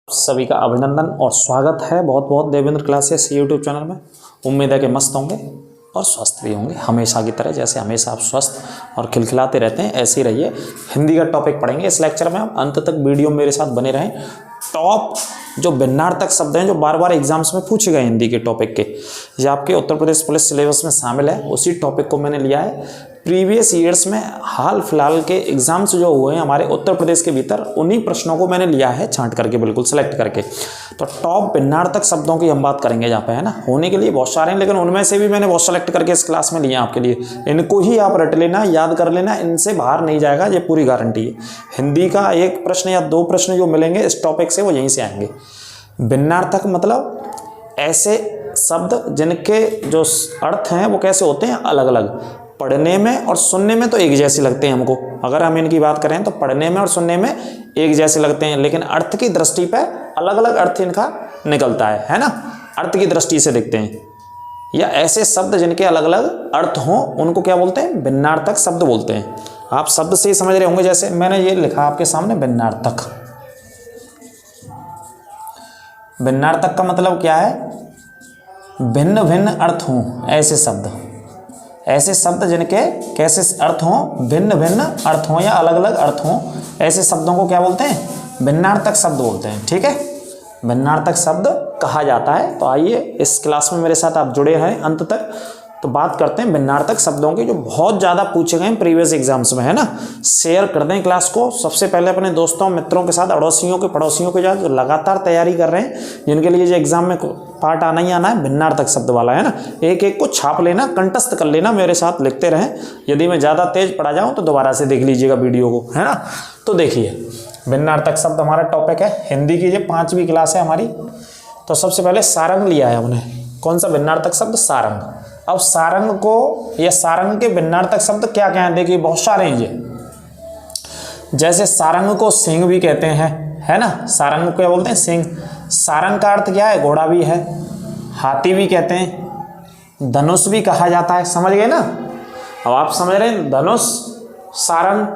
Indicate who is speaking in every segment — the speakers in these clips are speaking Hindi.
Speaker 1: सभी का अभिनंदन और स्वागत है बहुत बहुत देवेंद्र क्लासेस यूट्यूब चैनल में। उम्मीद है कि मस्त होंगे और स्वस्थ भी होंगे हमेशा की तरह। जैसे हमेशा आप स्वस्थ और खिलखिलाते रहते हैं ऐसे ही रहिए। हिंदी का टॉपिक पढ़ेंगे इस लेक्चर में। आप अंत तक वीडियो मेरे साथ बने रहें। टॉप जो भिन्नार्थक शब्द हैं जो बार बार एग्जाम्स में पूछे गए हिंदी के टॉपिक के, ये आपके उत्तर प्रदेश पुलिस सिलेबस में शामिल है। उसी टॉपिक को मैंने लिया है। प्रीवियस ईयर्स में हाल फिलहाल के एग्जाम्स जो हुए हैं हमारे उत्तर प्रदेश के भीतर, उन्हीं प्रश्नों को मैंने लिया है छांट करके, बिल्कुल सेलेक्ट करके। तो टॉप भिन्नार्थक शब्दों की हम बात करेंगे यहाँ पे, है ना। होने के लिए बहुत सारे हैं, लेकिन उनमें से भी मैंने बहुत सेलेक्ट करके इस क्लास में लिए हैं आपके लिए। इनको ही आप रट लेना, याद कर लेना, इनसे बाहर नहीं जाएगा, ये पूरी गारंटी है। हिंदी का एक प्रश्न या दो प्रश्न जो मिलेंगे इस टॉपिक से वो यहीं से आएंगे। भिन्नार्थक मतलब ऐसे शब्द जिनके जो अर्थ हैं वो कैसे होते हैं, अलग अलग। पढ़ने में और सुनने में तो एक जैसे लगते हैं हमको, अगर हम इनकी बात करें तो पढ़ने में और सुनने में एक जैसे लगते हैं, लेकिन अर्थ की दृष्टि पर अलग अलग अर्थ इनका निकलता है ना। अर्थ की दृष्टि से देखते हैं, या ऐसे शब्द जिनके अलग अलग अर्थ हों उनको क्या बोलते हैं, भिन्नार्थक शब्द बोलते हैं। आप शब्द से ही समझ रहे होंगे, जैसे मैंने ये लिखा आपके सामने भिन्नार्थक। भिन्नार्थक का मतलब क्या है, भिन्न भिन्न अर्थ हों ऐसे शब्द। ऐसे शब्द जिनके कैसे अर्थ हों, भिन्न भिन्न अर्थ हों या अलग अलग अर्थ हों, ऐसे शब्दों को क्या बोलते हैं, भिन्नार्थक शब्द बोलते हैं। ठीक है, भिन्नार्थक शब्द कहा जाता है। तो आइए इस क्लास में मेरे साथ आप जुड़े रहें अंत तक। तो बात करते हैं भिन्नार्थक शब्दों की, जो बहुत ज़्यादा पूछे गए प्रीवियस एग्जाम्स में, है ना। शेयर कर दें क्लास को सबसे पहले अपने दोस्तों मित्रों के साथ, अड़ोसियों के पड़ोसियों के साथ, जो लगातार तैयारी कर रहे हैं, जिनके लिए जो एग्जाम में पार्ट आना ही आना है भिन्नार्थक शब्द वाला, है ना। एक एक को छाप लेना, कंठस्थ कर लेना, मेरे साथ लिखते रहें। यदि मैं ज़्यादा तेज पढ़ा जाऊँ तो दोबारा से देख लीजिएगा वीडियो को, है ना। तो देखिए, भिन्नार्थक शब्द हमारा टॉपिक है। हिंदी की ये 5वीं क्लास है हमारी। तो सबसे पहले सारंग लिया है हमने। कौन सा भिन्नार्थक शब्द, सारंग। अब सारंग को या सारंग के भिन्नार्थक शब्द क्या क्या हैं, देखिए बहुत सारे हैं ये। जैसे सारंग को सिंह भी कहते हैं, है ना। सारंग को क्या बोलते हैं, सिंह। सारंग का अर्थ क्या है, घोड़ा भी है, हाथी भी कहते हैं, धनुष भी कहा जाता है। समझ गए ना। अब आप समझ रहे हैं, धनुष सारंग,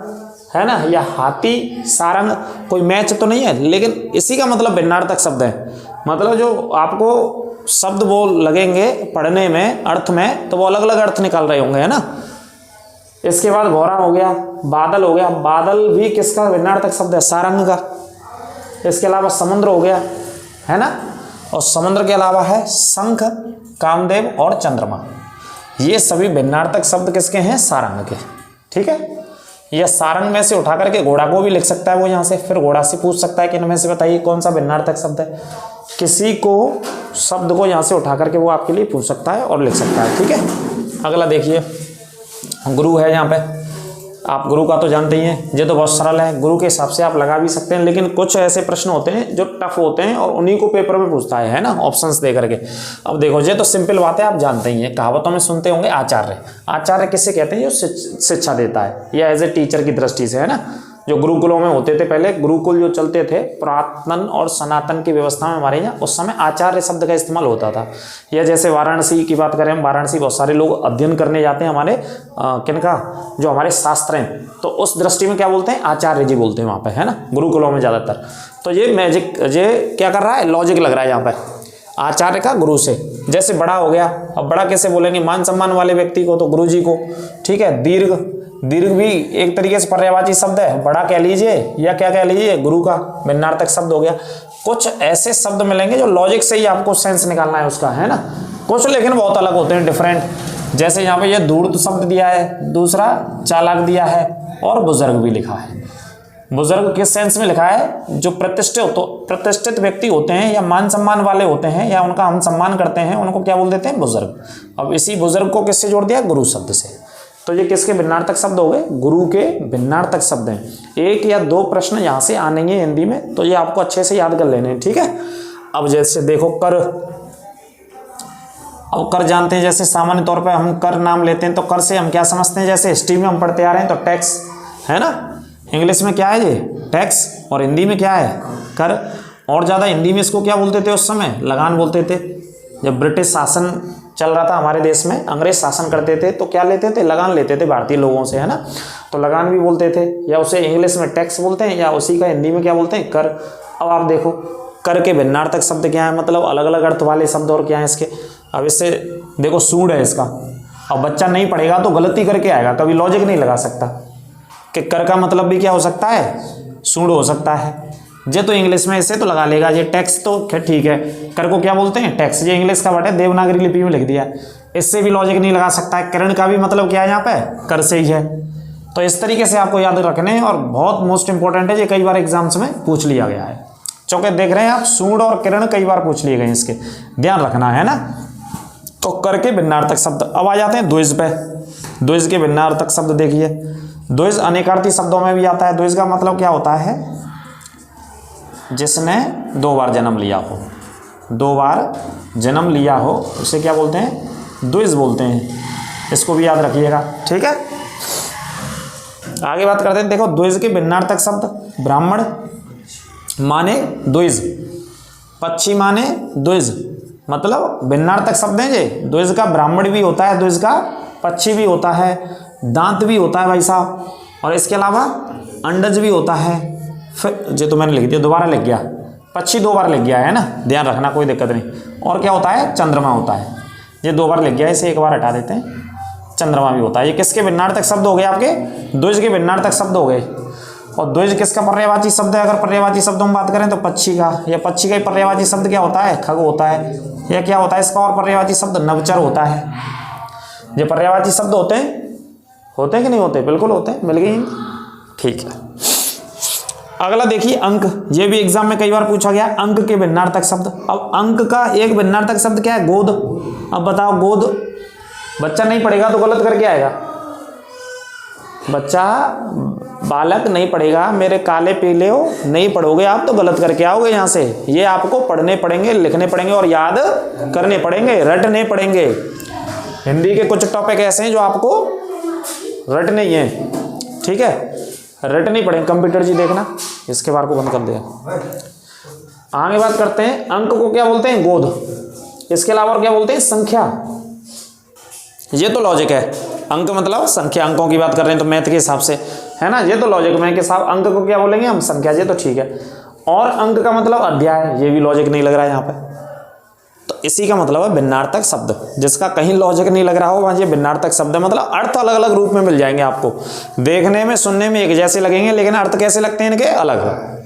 Speaker 1: है ना, या हाथी सारंग, कोई मैच तो नहीं है, लेकिन इसी का मतलब भिन्नार्थक शब्द है। मतलब जो आपको शब्द वो लगेंगे पढ़ने में, अर्थ में, तो वो अलग अलग अर्थ निकाल रहे होंगे, है ना। इसके बाद घोड़ा हो गया, बादल हो गया। बादल भी किसका भिन्नार्थक शब्द है, सारंग का। इसके अलावा समुद्र हो गया, है ना। और समुद्र के अलावा है शंख, कामदेव और चंद्रमा। ये सभी भिन्नार्थक शब्द किसके हैं, सारंग के। ठीक है, यह सारंग में से उठा करके घोड़ा को भी लिख सकता है वो यहाँ से, फिर घोड़ा से पूछ सकता है कि इनमें से बताइए कौन सा भिन्नार्थक शब्द है। किसी को शब्द को यहाँ से उठा करके वो आपके लिए पूछ सकता है और लिख सकता है। ठीक है, अगला देखिए, गुरु है यहाँ पे। आप गुरु का तो जानते ही हैं, ये तो बहुत सरल है, गुरु के हिसाब से आप लगा भी सकते हैं। लेकिन कुछ ऐसे प्रश्न होते हैं जो टफ होते हैं और उन्हीं को पेपर में पूछता है ना, ऑप्शंस दे करके। अब देखो, ये तो सिंपल बात है, आप जानते ही हैं, कहावतों में सुनते होंगे आचार्य। आचार्य किसे कहते हैं, जो शिक्षा देता है, या एज ए टीचर की दृष्टि से, है ना। जो गुरुकुलों में होते थे पहले, गुरुकुल जो चलते थे पुरातन और सनातन की व्यवस्था में हमारे यहाँ, उस समय आचार्य शब्द का इस्तेमाल होता था। या जैसे वाराणसी की बात करें हम, वाराणसी बहुत सारे लोग अध्ययन करने जाते हैं हमारे किनका, जो हमारे शास्त्र हैं, तो उस दृष्टि में क्या बोलते हैं, आचार्य जी बोलते हैं वहाँ पे, है ना, गुरुकुलों में ज़्यादातर। तो ये मैजिक, ये क्या कर रहा है, लॉजिक लग रहा है यहाँ पर, आचार्य का गुरु से। जैसे बड़ा हो गया, अब बड़ा कैसे बोलेंगे, मान सम्मान वाले व्यक्ति को तो गुरु जी को। ठीक है, दीर्घ, दीर्घ भी एक तरीके से पर्यायवाची शब्द है, बड़ा कह लीजिए या क्या कह लीजिए, गुरु का भिन्नार्थक शब्द हो गया। कुछ ऐसे शब्द मिलेंगे जो लॉजिक से ही आपको सेंस निकालना है उसका, है ना। कुछ लेकिन बहुत अलग होते हैं, डिफरेंट। जैसे यहाँ पे ये धूर्त शब्द दिया है, दूसरा चालाक दिया है, और बुजुर्ग भी लिखा है। बुजुर्ग किस सेंस में लिखा है, जो प्रतिष्ठित व्यक्ति होते हैं या मान सम्मान वाले होते हैं या उनका हम सम्मान करते हैं, उनको क्या बोल देते हैं, बुजुर्ग। अब इसी बुजुर्ग को किससे जोड़ दिया, गुरु शब्द से। तो ये किसके भिन्नार्थक शब्द हो गए, गुरु के भिन्नार्थक शब्द हैं। एक या दो प्रश्न यहाँ से आने हैं हिंदी में, तो ये आपको अच्छे से याद कर लेने हैं। ठीक है, अब जैसे देखो कर। अब कर जानते हैं, जैसे सामान्य तौर पे हम कर नाम लेते हैं तो कर से हम क्या समझते हैं, जैसे हिस्ट्री में हम पढ़ते आ रहे हैं तो टैक्स, है ना। इंग्लिश में क्या है ये, टैक्स, और हिंदी में क्या है, कर। और ज़्यादा हिंदी में इसको क्या बोलते थे उस समय, लगान बोलते थे। जब ब्रिटिश शासन चल रहा था हमारे देश में, अंग्रेज शासन करते थे, तो क्या लेते थे, लगान लेते थे भारतीय लोगों से, है ना। तो लगान भी बोलते थे, या उसे इंग्लिश में टैक्स बोलते हैं, या उसी का हिंदी में क्या बोलते हैं, कर। अब आप देखो, कर के भिन्नार्थक शब्द क्या है, मतलब अलग अलग अर्थ वाले शब्द और क्या है इसके। अब इससे देखो सूंड है इसका, अब बच्चा नहीं पढ़ेगा तो गलती करके आएगा, कभी लॉजिक नहीं लगा सकता कि कर का मतलब भी क्या हो सकता है, सूंड हो सकता है। जे तो इंग्लिश में इसे तो लगा लेगा, ये टैक्स तो खैर ठीक है, कर को क्या बोलते हैं, टैक्स। ये इंग्लिश का वर्ड है, देवनागरी लिपि में लिख दिया, इससे भी लॉजिक नहीं लगा सकता है। किरण का भी मतलब क्या है यहाँ पे, कर से ही है। तो इस तरीके से आपको याद रखने हैं और बहुत मोस्ट इंपॉर्टेंट है, ये कई बार एग्जाम्स में पूछ लिया गया है। चौके देख रहे हैं आप, सूंड और किरण कई बार पूछ लिए गए, इसके ध्यान रखना है ना। तो कर के भिन्नार्थक शब्द। अब आ जाते हैं द्विज पे। द्विज के भिन्नार्थक शब्द देखिए, द्विज अनेकार्थी शब्दों में भी आता है। द्विज का मतलब क्या होता है, जिसने दो बार जन्म लिया हो, दो बार जन्म लिया हो उसे क्या बोलते हैं, द्विज बोलते हैं। इसको भी याद रखिएगा, ठीक है। आगे बात करते हैं, देखो द्विज के भिन्नार्थक शब्द। ब्राह्मण माने द्विज, पक्षी माने द्विज, मतलब भिन्नार्थक शब्द हैं ये। द्विज का ब्राह्मण भी होता है, द्विज का पक्षी भी होता है, दांत भी होता है भाई साहब, और इसके अलावा अंडज भी होता है। फिर ये तो मैंने लिख दिया, दोबारा लिख गया, पक्षी दो बार लिख गया है ना, ध्यान रखना, कोई दिक्कत नहीं। और क्या होता है, चंद्रमा होता है, ये दो बार लिख गया, इसे एक बार हटा देते हैं, चंद्रमा भी होता है। ये किसके भिन्नार्थक शब्द हो गए, आपके द्विज के भिन्नार्थक शब्द हो गए। और द्विज किसका पर्यायवाची शब्द है, अगर पर्यायवाची शब्दों में बात करें तो पक्षी का। या पक्षी का ही पर्यायवाची शब्द क्या होता है, खग होता है। या क्या होता है इसका और पर्यायवाची शब्द, नवचर होता है। ये पर्यायवाची शब्द होते हैं कि नहीं होते, बिल्कुल होते हैं, मिल गई, ठीक है। अगला देखिए अंक, ये भी एग्जाम में कई बार पूछा गया, अंक के भिन्नार्थक शब्द। अब अंक का एक भिन्नार्थक शब्द क्या है, गोद। अब बताओ गोद, बच्चा नहीं पढ़ेगा तो गलत करके आएगा, बच्चा बालक नहीं पढ़ेगा, मेरे काले पीले हो नहीं पढ़ोगे आप तो गलत करके आओगे यहाँ से। ये आपको पढ़ने पड़ेंगे, लिखने पड़ेंगे और याद करने पड़ेंगे, रटने पड़ेंगे। हिंदी के कुछ टॉपिक ऐसे हैं जो आपको रटने ही हैं, ठीक है, रटनी पड़ेंगे। कंप्यूटर जी देखना, इसके बार को बंद कर दिया। आगे बात करते हैं, अंक को क्या बोलते हैं, गोद। इसके अलावा और क्या बोलते हैं, संख्या। ये तो लॉजिक है, अंक मतलब संख्या, अंकों की बात कर रहे हैं तो मैथ के हिसाब से, है ना, ये तो लॉजिक में के साथ अंक को क्या बोलेंगे हम, संख्या, ये तो ठीक है। और अंक का मतलब अध्याय, ये भी लॉजिक नहीं लग रहा है यहाँ पे, तो इसी का मतलब है भिन्नार्थक शब्द। जिसका कहीं लॉजिक नहीं लग रहा हो वहाँ ये भिन्नार्थक शब्द है, मतलब अर्थ अलग अलग रूप में मिल जाएंगे आपको। देखने में सुनने में एक जैसे लगेंगे लेकिन अर्थ कैसे लगते हैं इनके, अलग।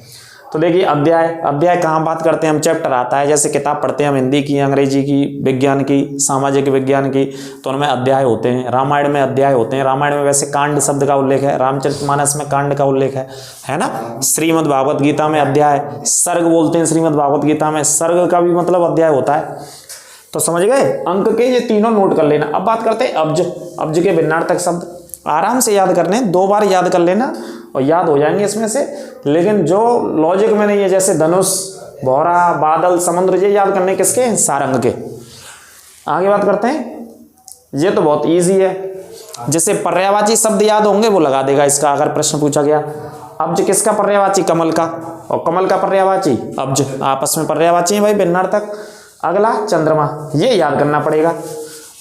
Speaker 1: तो देखिए अध्याय, अध्याय कहाँ बात करते हैं हम, चैप्टर आता है, जैसे किताब पढ़ते हैं हम हिंदी की, अंग्रेजी की, विज्ञान की, सामाजिक विज्ञान की, तो उनमें अध्याय होते हैं। रामायण में अध्याय होते हैं, रामायण में वैसे कांड शब्द का उल्लेख है, रामचरितमानस में कांड का उल्लेख है ना। श्रीमद् भागवत गीता में अध्याय, सर्ग बोलते हैं श्रीमद् भागवत गीता में, सर्ग का भी मतलब अध्याय होता है। तो समझ गए, अंक के ये तीनों नोट कर लेना। अब बात करते हैं अब्ज। अब्ज के भिन्नार्थक शब्द आराम से याद करने, दो बार याद कर लेना और याद हो जाएंगे इसमें से। लेकिन जो लॉजिक में नहीं है, जैसे धनुष, भौरा, बादल, समुद्र, ये याद करने किसके, सारंग के। आगे बात करते हैं, ये तो बहुत इजी है, जैसे पर्यायवाची शब्द याद होंगे वो लगा देगा इसका, अगर प्रश्न पूछा गया। अब्ज किसका पर्यायवाची, कमल का, और कमल का पर्यायवाची अब्ज, आपस में पर्यायवाची है भाई, भिन्नार्थक। अगला चंद्रमा, ये याद करना पड़ेगा,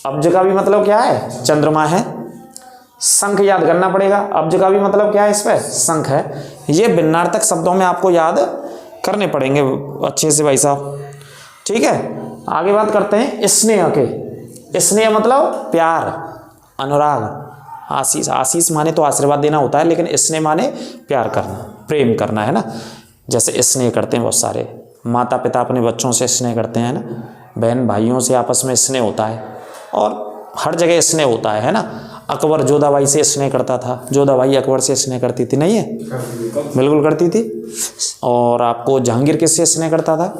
Speaker 1: अब्ज का भी मतलब क्या है, चंद्रमा है। शंख याद करना पड़ेगा, अब्ज का भी मतलब क्या है, इस पर शंख है। ये भिन्नार्थक शब्दों में आपको याद करने पड़ेंगे अच्छे से भाई साहब, ठीक है। आगे बात करते हैं स्नेह के। स्नेह मतलब प्यार, अनुराग, आशीष। आशीष माने तो आशीर्वाद देना होता है, लेकिन स्नेह माने प्यार करना, प्रेम करना, है ना। जैसे स्नेह करते हैं बहुत सारे माता पिता अपने बच्चों से स्नेह करते हैं ना, बहन भाइयों से आपस में स्नेह होता है, और हर जगह स्नेह होता है ना। अकबर जोधाबाई से स्नेह करता था, जोधाबाई अकबर से स्नेह करती थी, नहीं है, बिल्कुल करती थी। और आपको जहांगीर किससे स्नेह करता था,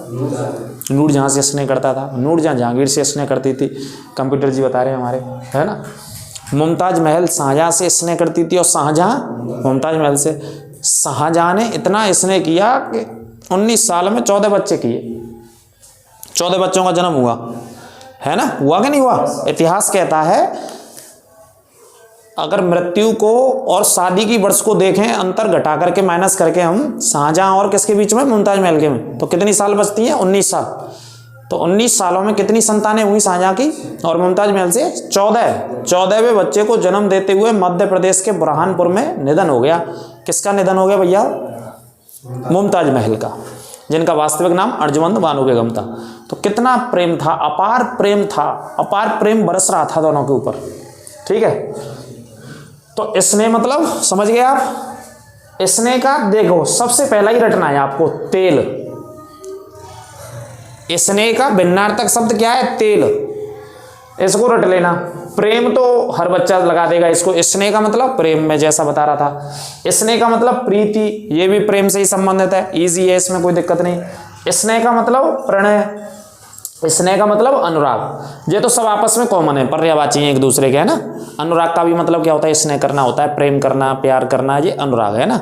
Speaker 1: नूरजहां से स्नेह करता था, नूरजहां जहांगीर से स्नेह करती थी, कंप्यूटर जी बता रहे हैं हमारे, है ना। मुमताज महल शाहजहां से स्नेह करती थी और शाहजहां मुमताज महल से। शाहजहां ने इतना स्नेह किया कि 19 साल में 14 बच्चे किए, 14 बच्चों का जन्म हुआ, है ना, हुआ कि नहीं हुआ। इतिहास कहता है अगर मृत्यु को और शादी की वर्ष को देखें, अंतर घटा करके माइनस करके हम, शाहजहां और किसके बीच में, मुमताज महल के में, तो कितनी साल बचती हैं, 19 साल। तो 19 सालों में कितनी संतानें हुई शाहजहां की और मुमताज महल से, 14। 14वें बच्चे को जन्म देते हुए मध्य प्रदेश के बुरहानपुर में निधन हो गया। किसका निधन हो गया भैया, मुमताज महल का। जिनका वास्तविक नाम अर्जुमंद भानु बेगम था। तो कितना प्रेम था, अपार प्रेम था, अपार प्रेम बरस रहा था दोनों के ऊपर। ठीक है, तो स्नेह मतलब समझ गए आप। स्नेह का देखो सबसे पहला ही रटना है आपको, तेल। स्नेह का भिन्नार्थक शब्द क्या है? तेल। इसको रट लेना। प्रेम तो हर बच्चा लगा देगा इसको। स्नेह का मतलब प्रेम, में जैसा बता रहा था। स्नेह का मतलब प्रीति, ये भी प्रेम से ही संबंधित है, इजी है, इसमें कोई दिक्कत नहीं। स्नेह का मतलब प्रणय, स्नेह का मतलब अनुराग। ये तो सब आपस में कॉमन है, पर्यायवाची हैं एक दूसरे के, है ना। अनुराग का भी मतलब क्या होता है? स्नेह करना होता है, प्रेम करना, प्यार करना, ये अनुराग है ना।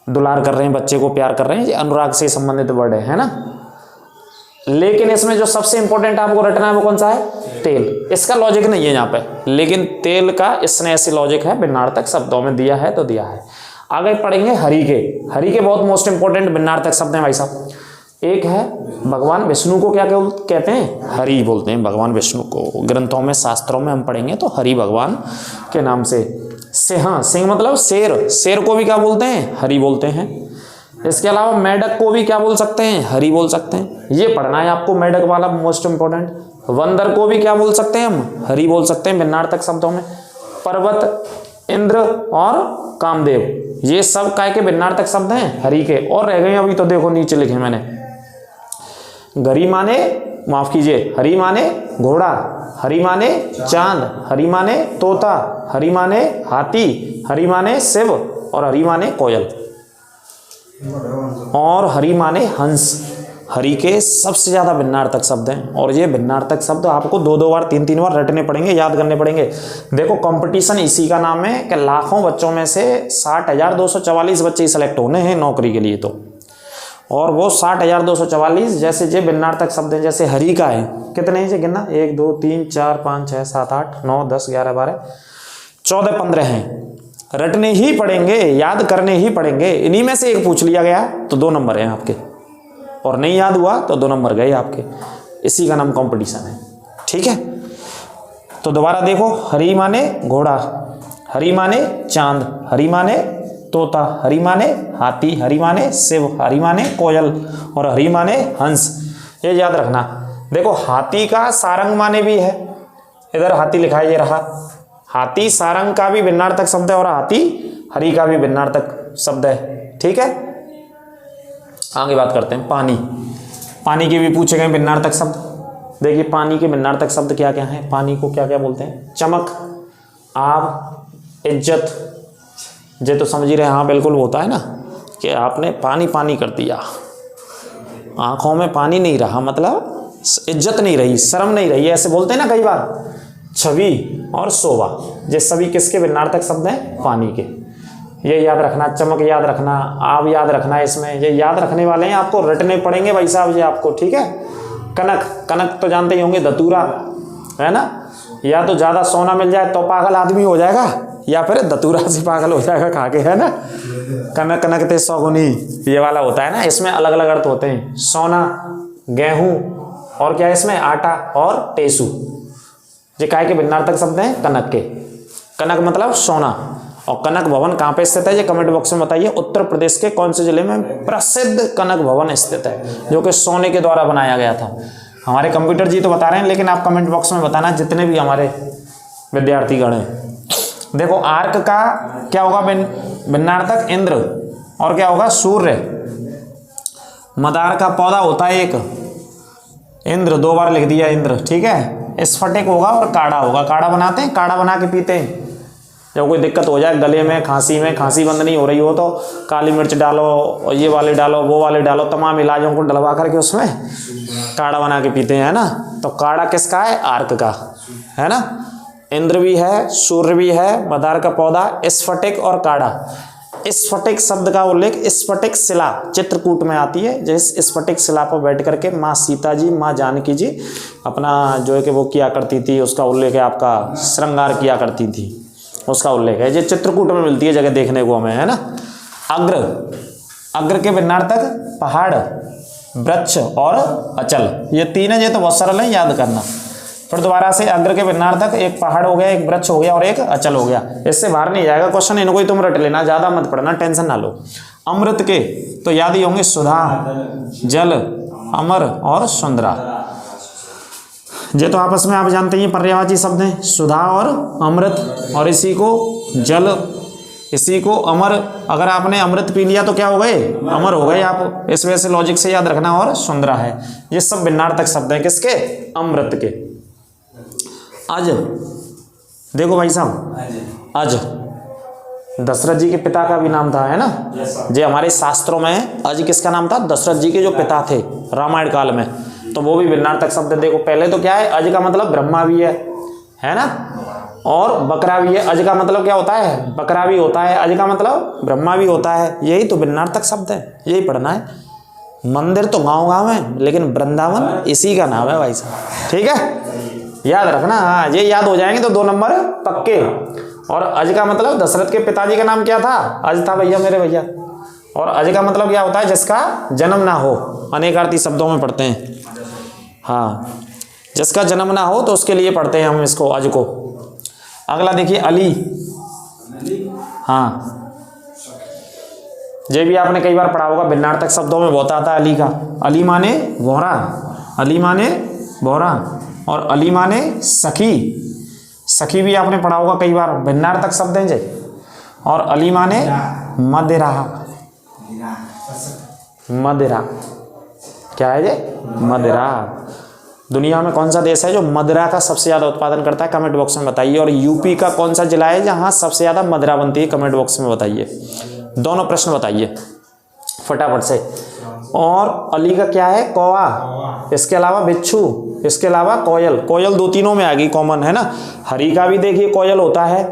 Speaker 1: दुलार कर रहे हैं, बच्चे को प्यार कर रहे हैं, ये अनुराग से संबंधित वर्ड है ना। लेकिन इसमें जो सबसे इंपॉर्टेंट आपको रटना है वो कौन सा है? तेल। इसका लॉजिक नहीं है यहाँ पे, लेकिन तेल का स्नेह से लॉजिक है, भिन्नार्थक शब्दों में दिया है तो दिया है। आगे पढ़ेंगे हरि के। हरि के बहुत मोस्ट इंपॉर्टेंट भिन्नार्थक शब्द हैं भाई साहब। एक है भगवान विष्णु को क्या कहते हैं? हरि बोलते हैं भगवान विष्णु को। ग्रंथों में, शास्त्रों में हम पढ़ेंगे तो हरि भगवान के नाम से। सिंह, सिंह मतलब शेर, शेर को भी क्या बोलते हैं? हरि बोलते हैं। इसके अलावा मेढक को भी क्या बोल सकते हैं? हरि बोल सकते हैं। ये पढ़ना है आपको, मेढक वाला मोस्ट इंपॉर्टेंट। बंदर को भी क्या बोल सकते हैं हम? हरि बोल सकते हैं भिन्नार्थक शब्दों में। पर्वत, इंद्र और कामदेव, ये सब काय के भिन्नार्थक शब्द हैं? हरि के। और रह गए अभी तो देखो नीचे लिखे मैंने। गरी माने, माफ कीजिए, हरि माने घोड़ा, हरि माने चांद, हरि माने तोता, हरि माने हाथी, हरि माने शिव और हरि माने कोयल और हरि माने हंस। हरि के सबसे ज्यादा भिन्नार्थक शब्द हैं और ये भिन्नार्थक शब्द आपको 2-2 बार 3-3 बार रटने पड़ेंगे, याद करने पड़ेंगे। देखो कंपटीशन इसी का नाम है कि लाखों बच्चों में से 60,244 बच्चे सेलेक्ट होने हैं नौकरी के लिए। तो और वो 60,244 जैसे जे भिन्नार्थक शब्द हैं, जैसे हरि का है कितने हैं? गिनना 1 2 3 4 5 6 7 8 9 10 11 12 14 15 हैं। रटने ही पड़ेंगे, याद करने ही पड़ेंगे। इन्हीं में से एक पूछ लिया गया तो 2 नंबर हैं आपके, और नहीं याद हुआ तो 2 नंबर गए आपके। इसी का नाम कंपटीशन है। ठीक है, तो दोबारा देखो। हरि माने घोड़ा, हरि माने चांद, हरि माने तोता, हरि माने हाथी, हरि माने शिव, हरि माने कोयल और हरि माने हंस। ये याद रखना। देखो हाथी का सारंग माने भी है, इधर हाथी लिखा है, ये रहा। हाथी सारंग का भी भिन्नार्थक शब्द है और हाथी हरि का भी भिन्नार्थक शब्द है। ठीक है, आगे बात करते हैं। पानी, पानी के भी पूछे गए भिन्नार्थक शब्द। देखिए पानी के भिन्नार्थक शब्द क्या क्या हैं? पानी को क्या क्या बोलते हैं? चमक, आब, इज्जत। ये तो समझ ही रहे, हाँ बिल्कुल होता है ना कि आपने पानी पानी कर दिया, आंखों में पानी नहीं रहा, मतलब इज्जत नहीं रही, शर्म नहीं रही, ऐसे बोलते हैं ना कई बार। छवि और शोभा, ये सभी किसके भिन्नार्थक शब्द हैं? पानी के। ये याद रखना, चमक याद रखना, आब याद रखना। इसमें ये याद रखने वाले हैं, आपको रटने पड़ेंगे भाई साहब ये आपको। ठीक है, कनक, कनक तो जानते ही होंगे, धतूरा है ना। या तो ज़्यादा सोना मिल जाए तो पागल आदमी हो जाएगा, या फिर धतूरा से पागल हो जाएगा खा के, है ना। कनक कनक ते सौगुनी, ये वाला होता है ना। इसमें अलग अलग अर्थ होते हैं। सोना, गेहूँ और क्या है इसमें? आटा और टेसू। ये काय के भिन्नार्थक शब्द हैं? कनक के। कनक मतलब सोना। और कनक भवन कहाँ पे स्थित है? ये कमेंट बॉक्स में बताइए। उत्तर प्रदेश के कौन से जिले में प्रसिद्ध कनक भवन स्थित है, जो कि सोने के द्वारा बनाया गया था? हमारे कंप्यूटर जी तो बता रहे हैं, लेकिन आप कमेंट बॉक्स में बताना जितने भी हमारे विद्यार्थीगण हैं। देखो आर्क का क्या होगा भिन्नार्थक? इंद्र। और क्या होगा? सूर्य। मदार का पौधा होता है एक, इंद्र, 2 बार लिख दिया इंद्र। ठीक है, स्फटिक होगा और काढ़ा होगा। काढ़ा बनाते हैं, काढ़ा बना के पीते हैं। जब कोई दिक्कत हो जाए गले में, खांसी बंद नहीं हो रही हो तो काली मिर्च डालो, और ये वाले डालो, वो वाले डालो, तमाम इलाजों को डलवा करके उसमें काढ़ा बना के पीते हैं, है ना। तो काढ़ा किसका है? आर्क का, है ना। इंद्र भी है, सूर्य भी है, मदार का पौधा, स्फटिक और काढ़ा। स्फटिक शब्द का उल्लेख स्फटिक शिला चित्रकूट में आती है। जिस स्फटिक शिला पर बैठ करके माँ सीता जी, माँ जानकी जी अपना जो है कि वो किया करती थी, उसका उल्लेख है, आपका श्रृंगार किया करती थी, उसका उल्लेख है। ये चित्रकूट में मिलती है जगह देखने को हमें, है ना। अग्र, अग्र के भिन्नार्थक पहाड़, वृक्ष और अचल। ये 3 है, ये तो बहुत सरल है, याद करना। फिर दोबारा से अग्र के भिन्नार्थक एक पहाड़ हो गया, एक वृक्ष हो गया और एक अचल हो गया। इससे बाहर नहीं जाएगा क्वेश्चन, इनको ही तुम रट लेना, ज्यादा मत पढ़ना, टेंशन ना लो। अमृत के तो याद ही होंगे सुधा, जल, अमर और सुंदरा। ये तो आपस में आप जानते हैं पर्यायवाची शब्द हैं, सुधा और अमृत, और इसी को जल, इसी को अमर। अगर आपने अमृत पी लिया तो क्या हो गए, अमर हो गए आप। इस वजह से लॉजिक से याद रखना। और सुंदरा है, ये सब भिन्नार्थक शब्द हैं किसके, अमृत के। अज, देखो भाई साहब, अज दशरथ जी के पिता का भी नाम था, है ना। ये हमारे शास्त्रों में अज किसका नाम था, दशरथ जी के जो पिता थे रामायण काल में, तो वो भी भिन्नार्थक शब्द। देखो पहले तो क्या है, अज का मतलब ब्रह्मा भी है ना, और बकरा भी है। अज का मतलब क्या होता है, बकरा भी होता है, अज का मतलब ब्रह्मा भी होता है। यही तो भिन्नार्थक शब्द है, यही पढ़ना है। मंदिर तो गाँव गाँव है, लेकिन वृंदावन इसी का नाम है भाई साहब, ठीक है, याद रखना। हाँ, ये याद हो जाएंगे तो 2 नंबर पक्के। और अज का मतलब दशरथ के पिताजी का नाम क्या था, अज था भैया, मेरे भैया। और अज का मतलब क्या होता है, जिसका जन्म ना हो, अनेकार्थी शब्दों में पढ़ते हैं। हाँ, जिसका जन्म ना हो तो उसके लिए पढ़ते हैं हम इसको, अज को। अगला देखिए अली। हाँ, ये भी आपने कई बार पढ़ा होगा, भिन्नार्थक शब्दों में बहुत आता है अली का। अली माने बोहरा, अली माने बोहरा, और अली माने सखी। सखी भी आपने पढ़ा होगा कई बार, भिन्नार्थक शब्द हैं जे। और अली माने मदिरा, मदिरा क्या है ये, मदिरा। दुनिया में कौन सा देश है जो मदिरा का सबसे ज़्यादा उत्पादन करता है, कमेंट बॉक्स में बताइए। और यूपी का कौन सा जिला है जहाँ सबसे ज़्यादा मदिरा बनती है, कमेंट बॉक्स में बताइए। दोनों प्रश्न बताइए फटाफट से। और अली का क्या है, कौवा, इसके अलावा बिच्छू, इसके अलावा कोयल। कोयल 2-3 में आ गई, कॉमन है ना। हरी का भी देखिए कोयल होता है,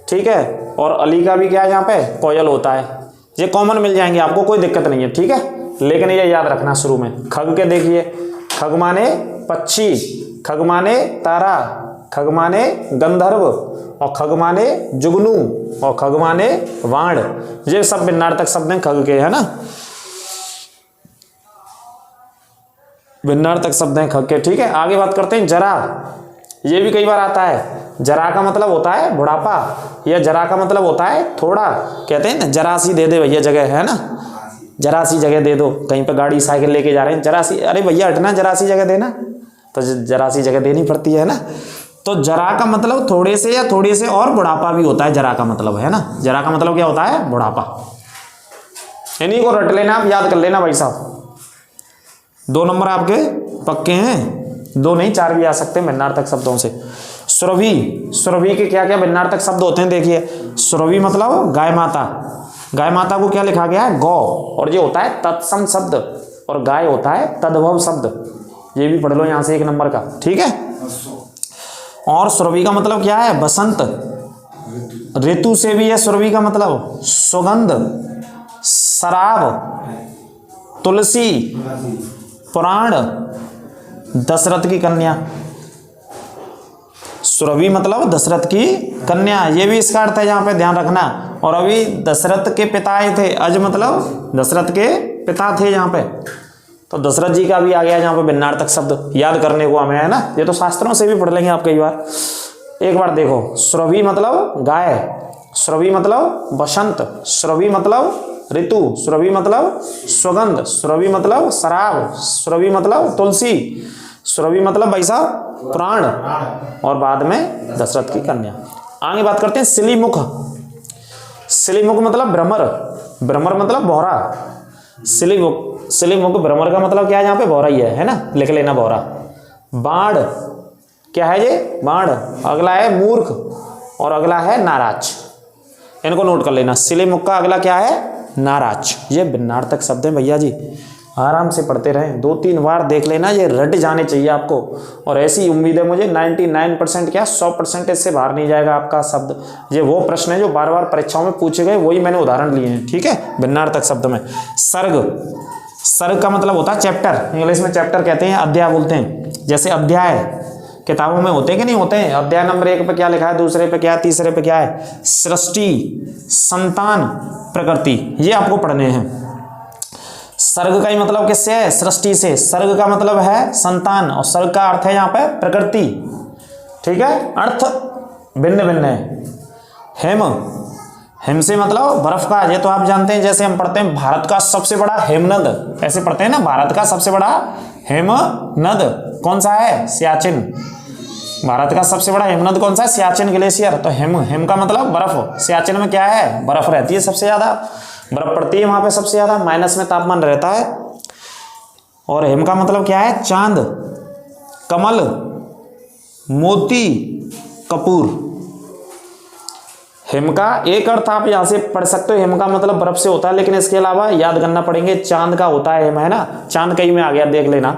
Speaker 1: ठीक है, और अली का भी क्या है यहाँ पे, कोयल होता है। ये कॉमन मिल जाएंगे आपको, कोई दिक्कत नहीं है, ठीक है। लेकिन ये याद रखना शुरू में। खग के देखिए, खग माने पक्षी, खग माने तारा, खग माने गंधर्व, और खग माने जुगनू, और खग माने वाण। ये सब भिन्नार्थक शब्द हैं खग के, है ना, भिन्नार्थक शब्द हैं खग के, ठीक है। आगे बात करते हैं जरा। ये भी कई बार आता है। जरा का मतलब होता है बुढ़ापा, या जरा का मतलब होता है थोड़ा। कहते हैं ना, जरा सी दे दे भैया जगह, है ना, जरा सी जगह दे दो। कहीं पे गाड़ी साइकिल लेके जा रहे हैं, जरा सी, अरे भैया हटना, जरा सी जगह देना, तो जरा सी जगह देनी पड़ती है ना। तो जरा का मतलब थोड़े से, या थोड़े से और बुढ़ापा भी होता है जरा का मतलब, है ना। जरा का मतलब क्या होता है, बुढ़ापा। इन्हीं को रट लेना, आप याद कर लेना भाई साहब। 2 नंबर आपके पक्के हैं, 2 नहीं 4 भी आ सकते हैं भिन्नार्थक शब्दों से। सुरभि, सुरभि के क्या क्या भिन्नार्थक शब्द होते हैं देखिए। सुरभि मतलब गाय माता, गाय माता को क्या लिखा गया है, गौ, और ये होता है तत्सम शब्द, और गाय होता है तद्भव शब्द। ये भी पढ़ लो यहाँ से 1 नंबर का, ठीक है। और सुरभि का मतलब क्या है, बसंत। ऋतु से भी है सुरभि का मतलब, सुगंध, शराब, तुलसी, पुराण, दशरथ की कन्या। सुरभि मतलब दशरथ की कन्या, ये भी इसका अर्थ है, यहाँ पे ध्यान रखना। और अभी दशरथ के पिता आए थे, अज मतलब दशरथ के पिता थे यहाँ पे, तो दशरथ जी का भी आ गया यहाँ पे भिन्नार्थक शब्द, याद करने को हमें, है ना। ये तो शास्त्रों से भी पढ़ लेंगे आप कई बार। एक बार देखो, सुरभि मतलब गाय, सुरभि मतलब बसंत, सुरभि मतलब ऋतु, सुरभि मतलब सुगंध, सुरभि मतलब शराब, सुरभि मतलब तुलसी, सुरभि मतलब भाई साहब प्राण, और बाद में दशरथ की कन्या। आगे बात करते हैं सिलीमुख। सिलीमुख मतलब भ्रमर, भ्रमर मतलब भौरा। सिलीमुख, सिलीमुख भ्रमर का मतलब क्या है, यहाँ पे भौरा ही है ना, लिख लेना भौरा। बाण क्या है ये, बाण। अगला है मूर्ख, और अगला है नाराज, इनको नोट कर लेना। सिलीमुख का अगला क्या है, नाराज। ये भिन्नार्थक शब्द हैं भैया जी, आराम से पढ़ते रहें, 2-3 बार देख लेना, ये रट जाने चाहिए आपको। और ऐसी उम्मीद है मुझे 99% क्या 100% इससे बाहर नहीं जाएगा आपका शब्द। ये वो प्रश्न है जो बार बार परीक्षाओं में पूछे गए, वही मैंने उदाहरण लिए हैं, ठीक है। भिन्नार्थक शब्द में सर्ग, सर्ग का मतलब होता है चैप्टर, इंग्लिश में चैप्टर कहते हैं, अध्याय बोलते हैं। जैसे अध्याय किताबों में होते हैं कि नहीं होते हैं, अध्याय नंबर 1 पे क्या लिखा है, दूसरे पे क्या है, तीसरे पे क्या है, सृष्टि, संतान, प्रकृति, ये आपको पढ़ने हैं। सर्ग का ही मतलब किससे है, सृष्टि से। सर्ग का मतलब है संतान, और सर्ग का अर्थ है यहाँ पे प्रकृति, ठीक है, अर्थ भिन्न भिन्न है। हेम, हिम से मतलब बर्फ का, ये तो आप जानते हैं। जैसे हम पढ़ते हैं भारत का सबसे बड़ा हेमनद, ऐसे पढ़ते हैं ना, भारत का सबसे बड़ा हेमनद कौन सा है? सियाचिन। भारत का सबसे बड़ा हेमनद कौन सा है? सियाचिन ग्लेशियर। तो हेम, हेम का मतलब बर्फ। सियाचिन में क्या है? बर्फ रहती है, सबसे ज्यादा बर्फ पड़ती है वहां पे, सबसे ज्यादा माइनस में तापमान रहता है। और हेम का मतलब क्या है? चांद, कमल, मोती, कपूर। हिम का एक अर्थ आप यहां से पढ़ सकते हो, हिम का मतलब बर्फ से होता है, लेकिन इसके अलावा याद करना पड़ेंगे, चांद का होता है हिम, है ना, चांद कहीं में आ गया, देख लेना।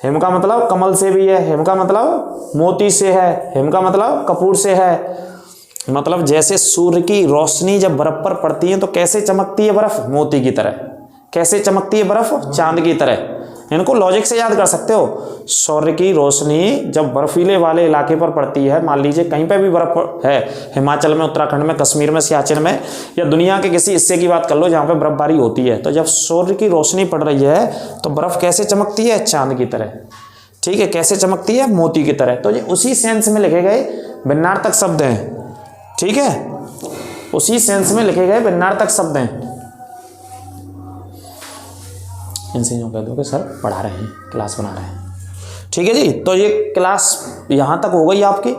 Speaker 1: हिम का मतलब कमल से भी है, हिम का मतलब मोती से है, हिम का मतलब कपूर से है। मतलब जैसे सूर्य की रोशनी जब बर्फ पर पड़ती है तो कैसे चमकती है बर्फ? मोती की तरह। कैसे चमकती है बर्फ? चांद की तरह। इनको लॉजिक से याद कर सकते हो। सूर्य की रोशनी जब बर्फीले वाले इलाके पर पड़ती है, मान लीजिए कहीं पे भी बर्फ है, हिमाचल में, उत्तराखंड में, कश्मीर में, सियाचिन में, या दुनिया के किसी हिस्से की बात कर लो जहाँ पे बर्फबारी होती है, तो जब सूर्य की रोशनी पड़ रही है तो बर्फ कैसे चमकती है? चांद की तरह। ठीक है, कैसे चमकती है? मोती की तरह। तो ये उसी सेंस में लिखे गए भिन्नार्थक शब्द हैं। ठीक है, उसी सेंस में लिखे गए भिन्नार्थक शब्द हैं। इनसे यूँ कह दो कि सर पढ़ा रहे हैं, क्लास बना रहे हैं। ठीक है जी, तो ये क्लास यहाँ तक हो गई आपकी।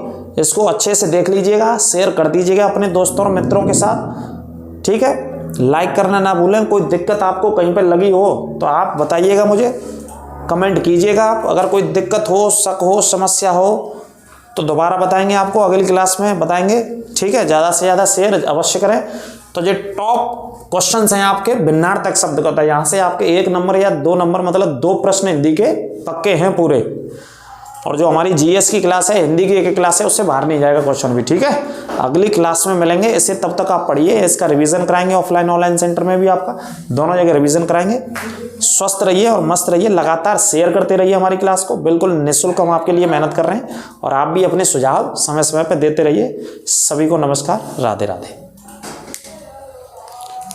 Speaker 1: इसको अच्छे से देख लीजिएगा, शेयर कर दीजिएगा अपने दोस्तों और मित्रों के साथ। ठीक है, लाइक करना ना भूलें। कोई दिक्कत आपको कहीं पर लगी हो तो आप बताइएगा, मुझे कमेंट कीजिएगा आप। अगर कोई दिक्कत हो, शक हो, समस्या हो तो दोबारा बताएंगे आपको, अगली क्लास में बताएंगे। ठीक है, ज़्यादा से ज़्यादा शेयर अवश्य करें। तो ये टॉप क्वेश्चंस हैं आपके भिन्नार्थक शब्द का। यहाँ से आपके 1 नंबर या 2 नंबर, मतलब 2 प्रश्न हिंदी के पक्के हैं पूरे। और जो हमारी जीएस की क्लास है, हिंदी की एक क्लास है, उससे बाहर नहीं जाएगा क्वेश्चन भी। ठीक है, अगली क्लास में मिलेंगे। इससे तब तक आप पढ़िए, इसका रिवीजन कराएंगे ऑफलाइन ऑनलाइन सेंटर में भी, आपका दोनों जगह रिवीजन कराएंगे। स्वस्थ रहिए और मस्त रहिए, लगातार शेयर करते रहिए हमारी क्लास को, बिल्कुल निःशुल्क हम आपके लिए मेहनत कर रहे हैं। और आप भी अपने सुझाव समय समय पर देते रहिए। सभी को नमस्कार, राधे राधे।